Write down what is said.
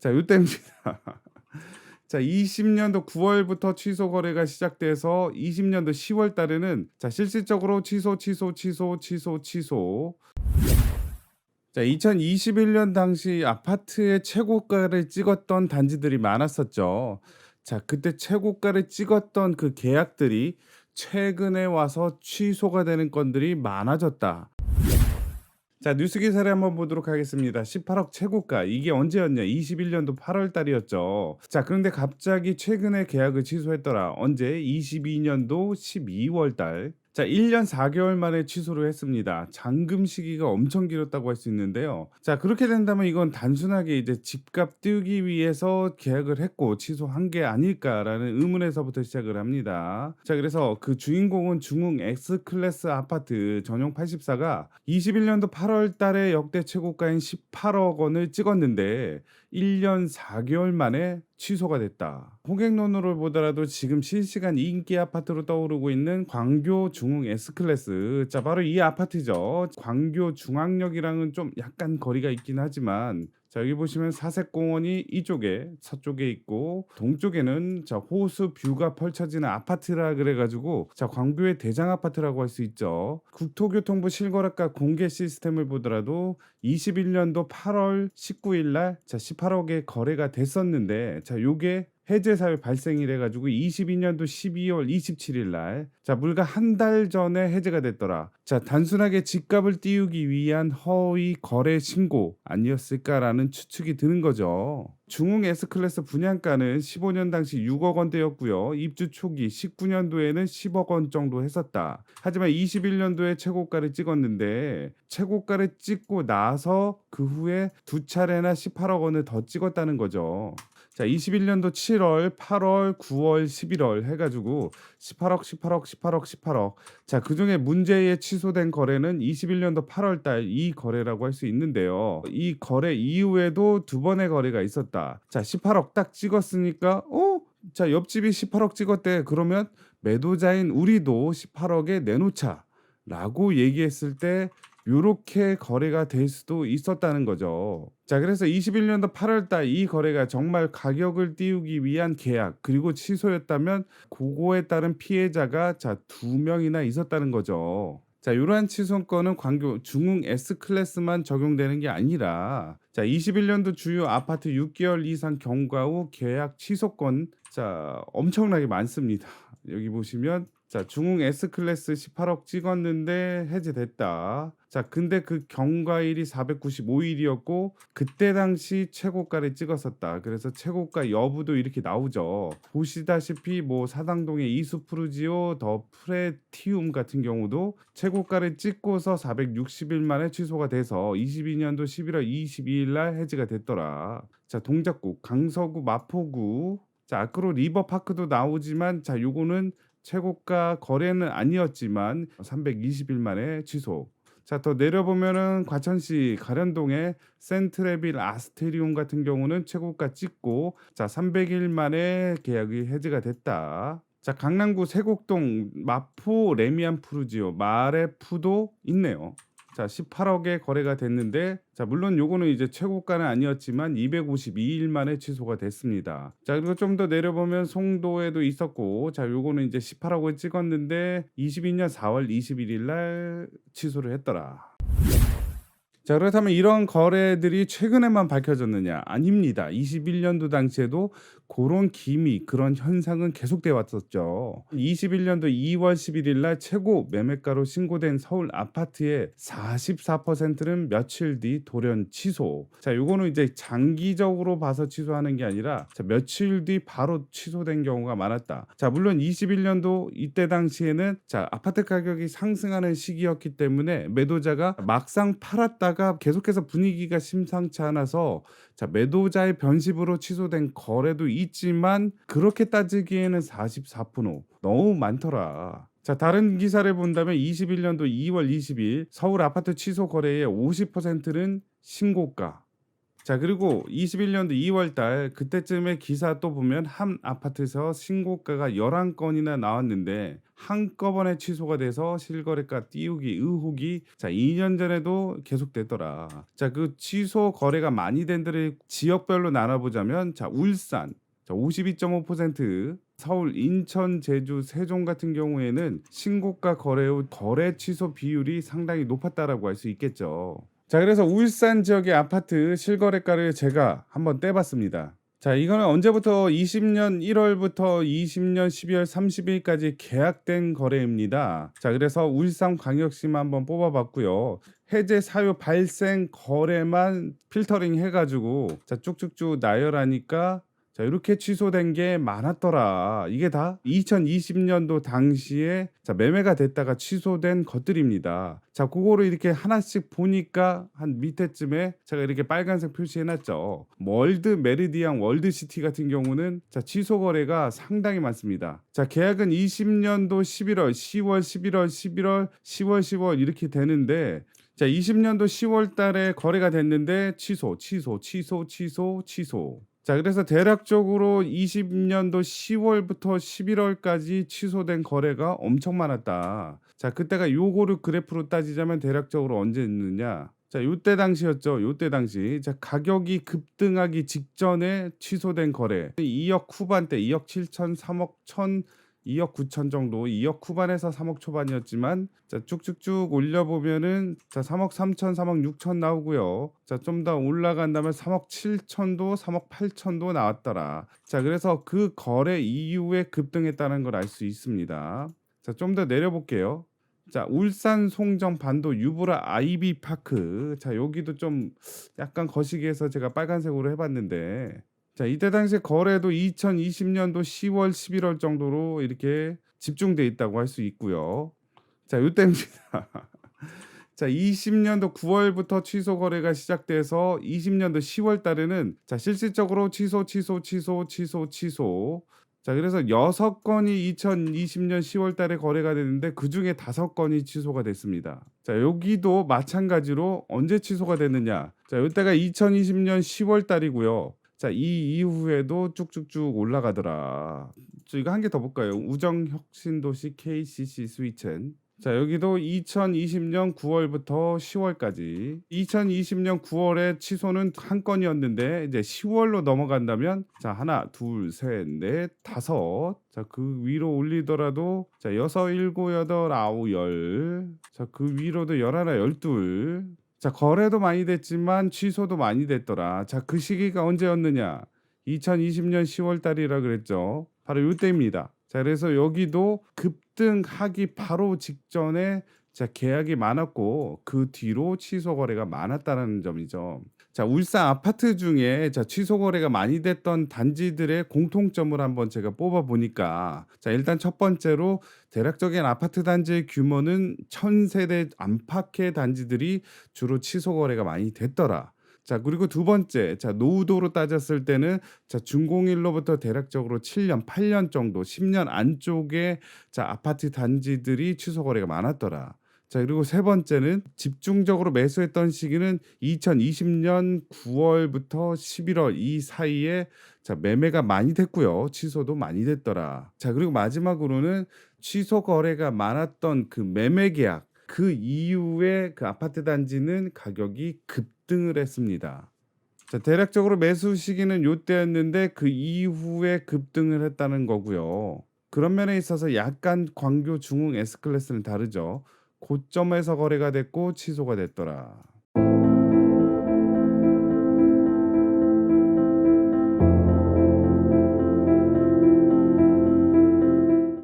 자, 요때입니다. 자, 20년도 9월부터 취소 거래가 시작돼서 20년도 10월 달에는 자, 실질적으로 취소, 취소, 취소, 취소, 취소. 자, 2021년 당시 아파트의 최고가를 찍었던 단지들이 많았었죠. 자, 그때 최고가를 찍었던 그 계약들이 최근에 와서 취소가 되는 건들이 많아졌다. 자, 뉴스 기사를 한번 보도록 하겠습니다. 18억 최고가. 이게 언제였냐? 21년도 8월 달이었죠. 자, 그런데 갑자기 최근에 계약을 취소했더라. 언제? 22년도 12월 달. 자, 1년 4개월 만에 취소를 했습니다. 잔금 시기가 엄청 길었다고 할 수 있는데요. 자, 그렇게 된다면 이건 단순하게 이제 집값 띄우기 위해서 계약을 했고 취소한 게 아닐까라는 의문에서부터 시작을 합니다. 자, 그래서 그 주인공은 중흥 X클래스 아파트 전용 84가 21년도 8월 달에 역대 최고가인 18억 원을 찍었는데 1년 4개월 만에 취소가 됐다. 호갱론으로 보더라도 지금 실시간 인기 아파트로 떠오르고 있는 광교 중흥 S클래스. 자, 바로 이 아파트죠. 광교 중앙역이랑은 좀 약간 거리가 있긴 하지만 자, 여기 보시면 사색공원이 이쪽에 서쪽에 있고 동쪽에는 자, 호수 뷰가 펼쳐지는 아파트라 그래가지고 자, 광교의 대장 아파트라고 할 수 있죠. 국토교통부 실거래가 공개 시스템을 보더라도 21년도 8월 19일 날 자, 18억에 거래가 됐었는데 자, 요게 해제 사유 발생이 돼가지고 22년도 12월 27일 날 자, 불과 한 달 전에 해제가 됐더라. 자, 단순하게 집값을 띄우기 위한 허위 거래 신고 아니었을까라는 추측이 드는 거죠. 중흥 S클래스 분양가는 15년 당시 6억 원대였고요. 입주 초기 19년도에는 10억 원 정도 했었다. 하지만 21년도에 최고가를 찍었는데 최고가를 찍고 나서 그 후에 두 차례나 18억 원을 더 찍었다는 거죠. 자, 21년도 7월, 8월, 9월, 11월 해가지고 18억, 18억, 18억, 18억. 자, 그중에 문제의 취소된 거래는 21년도 8월 달 이 거래라고 할 수 있는데요. 이 거래 이후에도 두 번의 거래가 있었다. 자, 18억 딱 찍었으니까, 자, 옆집이 18억 찍었대. 그러면 매도자인 우리도 18억에 내놓자. 라고 얘기했을 때 요렇게 거래가 될 수도 있었다는 거죠. 자, 그래서 21년도 8월 달 이 거래가 정말 가격을 띄우기 위한 계약 그리고 취소였다면 그거에 따른 피해자가 자, 두 명이나 있었다는 거죠. 자, 이러한 취소권은 광교 중흥 S클래스만 적용되는 게 아니라 자, 21년도 주요 아파트 6개월 이상 경과 후 계약 취소권 자, 엄청나게 많습니다. 여기 보시면 자, 중흥 S클래스 18억 찍었는데 해제됐다. 자, 근데 그 경과일이 495일이었고 그때 당시 최고가를 찍었었다. 그래서 최고가 여부도 이렇게 나오죠. 보시다시피 뭐 사당동의 이수푸르지오 더 프레티움 같은 경우도 최고가를 찍고서 460일 만에 취소가 돼서 22년도 11월 22일 날 해지가 됐더라. 자, 동작구, 강서구, 마포구 자, 아크로 리버파크도 나오지만 자, 요거는 최고가 거래는 아니었지만 320일 만에 취소. 자, 더 내려보면은 과천시 가련동의 센트레빌 아스테리움 같은 경우는 최고가 찍고 자, 300일 만에 계약이 해지가 됐다. 자, 강남구 세곡동 마포 레미안 푸르지오 마레푸도 있네요. 자, 18억에 거래가 됐는데 자, 물론 요거는 이제 최고가는 아니었지만 252일 만에 취소가 됐습니다. 자, 그리고 좀 더 내려보면 송도에도 있었고 자, 요거는 이제 18억을 찍었는데 22년 4월 21일 날 취소를 했더라. 자, 그렇다면 이런 거래들이 최근에만 밝혀졌느냐? 아닙니다. 21년도 당시에도 그런 기미, 그런 현상은 계속되어 왔었죠. 21년도 2월 11일 날 최고 매매가로 신고된 서울 아파트의 44%는 며칠 뒤 돌연 취소. 자, 요거는 이제 장기적으로 봐서 취소하는 게 아니라 자, 며칠 뒤 바로 취소된 경우가 많았다. 자, 물론 21년도 이때 당시에는 자, 아파트 가격이 상승하는 시기였기 때문에 매도자가 막상 팔았다가 계속해서 분위기가 심상치 않아서 자, 매도자의 변심으로 취소된 거래도 있지만 그렇게 따지기에는 44% 너무 많더라. 자, 다른 기사를 본다면 21년도 2월 20일 서울 아파트 취소 거래의 50%는 신고가. 자, 그리고 21년도 2월 달 그때쯤에 기사 또 보면 한 아파트에서 신고가가 11건이나 나왔는데 한꺼번에 취소가 돼서 실거래가 띄우기 의혹이 2년 전에도 계속됐더라. 자, 그 취소 거래가 많이 된 데를 지역별로 나눠 보자면 울산 52.5%, 서울, 인천, 제주, 세종 같은 경우에는 신고가 거래 후 거래 취소 비율이 상당히 높았다라고 할 수 있겠죠. 자, 그래서 울산 지역의 아파트 실거래가를 제가 한번 떼봤습니다. 자, 이거는 언제부터 20년 1월부터 20년 12월 30일까지 계약된 거래입니다. 자, 그래서 울산광역시만 한번 뽑아봤고요. 해제 사유 발생 거래만 필터링 해가지고 쭉쭉쭉 나열하니까 이렇게 취소된 게 많았더라. 이게 다 2020년도 당시에 매매가 됐다가 취소된 것들입니다. 자, 그거를 이렇게 하나씩 보니까 한 밑에쯤에 제가 이렇게 빨간색 표시해놨죠. 월드 메리디안 월드시티 같은 경우는 취소 거래가 상당히 많습니다. 자, 계약은 20년도 11월, 10월, 11월, 11월, 10월, 10월 이렇게 되는데 20년도 10월 달에 거래가 됐는데 취소. 자, 그래서 대략적으로 20년도 10월부터 11월까지 취소된 거래가 엄청 많았다. 자, 그때가 요거를 그래프로 따지자면 대략적으로 언제였느냐? 자, 요때 당시였죠. 요때 당시. 자, 가격이 급등하기 직전에 취소된 거래. 2억 후반대, 2억 7천, 3억 1천, 2억 9천 정도, 2억 후반에서 3억 초반이었지만 쭉쭉쭉 올려보면은 3억 3천, 3억 6천 나오고요. 좀 더 올라간다면 3억 7천도, 3억 8천도 나왔더라. 자, 그래서 그 거래 이후에 급등했다는 걸 알 수 있습니다. 자, 좀 더 내려볼게요. 자, 울산 송정 반도 유브라 아이비 파크. 자, 여기도 좀 약간 거시기해서 제가 빨간색으로 해봤는데, 자, 이때 당시 거래도 2020년도 10월, 11월 정도로 이렇게 집중돼 있다고 할 수 있고요. 자, 요때입니다. 자, 20년도 9월부터 취소 거래가 시작돼서 20년도 10월 달에는 실질적으로 취소. 자, 그래서 6건이 2020년 10월 달에 거래가 됐는데 그중에 5건이 취소가 됐습니다. 자, 여기도 마찬가지로 언제 취소가 됐느냐? 자, 이때가 2020년 10월 달이고요. 자, 이 이후에도 쭉쭉쭉 올라가더라. 이거 한 개 더 볼까요? 우정혁신도시 KCC 스위첸. 자, 여기도 2020년 9월부터 10월까지. 2020년 9월에 취소는 한 건이었는데 이제 10월로 넘어간다면 하나, 둘, 셋, 넷, 다섯. 자, 그 위로 올리더라도 여섯, 일곱, 여덟, 아홉, 열. 자, 그 위로도 11, 12. 자, 거래도 많이 됐지만 취소도 많이 됐더라. 자, 그 시기가 언제였느냐? 2020년 10월 달이라 그랬죠. 바로 이때입니다. 자, 그래서 여기도 급등하기 바로 직전에 계약이 많았고 그 뒤로 취소 거래가 많았다는 점이죠. 자, 울산 아파트 중에 취소 거래가 많이 됐던 단지들의 공통점을 한번 제가 뽑아 보니까 일단 첫 번째로 대략적인 아파트 단지의 규모는 1000세대 안팎의 단지들이 주로 취소 거래가 많이 됐더라. 자, 그리고 두 번째, 노후도로 따졌을 때는 준공일로부터 대략적으로 7년, 8년 정도, 10년 안쪽에 아파트 단지들이 취소 거래가 많았더라. 자, 그리고 세 번째는 집중적으로 매수했던 시기는 2020년 9월부터 11월 이 사이에 매매가 많이 됐고요. 취소도 많이 됐더라. 자, 그리고 마지막으로는 취소 거래가 많았던 그 매매 계약, 그 이후에 그 아파트 단지는 가격이 급등을 했습니다. 자, 대략적으로 매수 시기는 요때였는데 그 이후에 급등을 했다는 거고요. 그런 면에 있어서 약간 광교, 중흥, S클래스는 다르죠. 고점에서 거래가 됐고 취소가 됐더라.